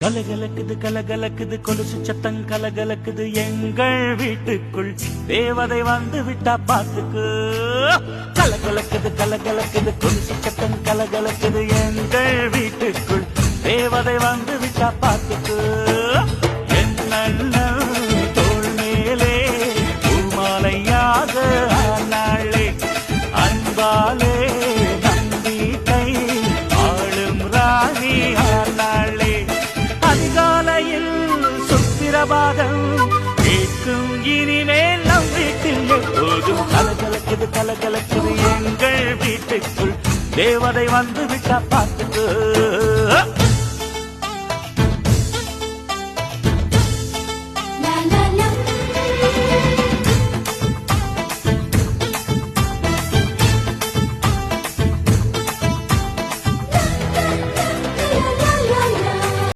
கலகலக்குது கலகலக்குது கொலுசு சத்தம் கலகலக்குது எங்கள் வீட்டுக்குள் தேவதை வந்து விட்டா பாத்துக்கு. கலகலக்குது கலகலக்குது கொலுசு சத்தம் கலகலக்குது எங்கள் வீட்டுக்குள் தேவதை வந்து விட்டா பாத்துக்கு. என்ன தோள் மேலே பூமாலையாக ஆனாளே அன்பாலே நம்பிக்கை ஆளும் ராணி ஆனாளே. அதிகாலையில் சுப்பிரபாதம் கேட்கும் இனிமேல் நம் வீட்டில் எப்போதும் கலகலக்குது கலகலக்குது எங்கள் வீட்டுக்குள் தேவதை வந்து விட்டா பார்த்துக்கு.